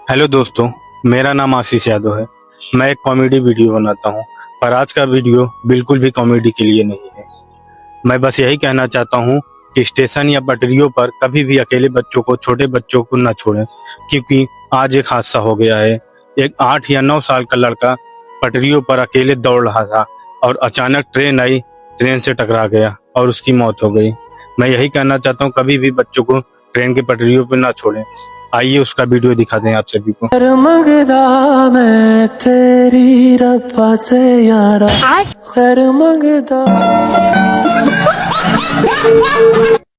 Hello दोस्तों, मेरा नाम आशीष यादव है। मैं एक कॉमेडी वीडियो बनाता हूँ, पर आज का वीडियो बिल्कुल भी कॉमेडी के लिए नहीं है। मैं बस यही कहना चाहता हूँ कि स्टेशन या पटरियों पर कभी भी अकेले बच्चों को, छोटे बच्चों को न छोड़ें, क्योंकि आज एक हादसा हो गया है। एक 8 या 9 साल का लड़का पटरियों पर अकेले दौड़ रहा था और अचानक ट्रेन आई, ट्रेन से टकरा गया और उसकी मौत हो गई। मैं यही कहना चाहता हूँ, कभी भी बच्चों को ट्रेन की पटरियों पर न छोड़ें। आइए उसका वीडियो दिखा दें आप सभी को। कर मंगदा मैं तेरी रब्बा से यारा कर मंगदा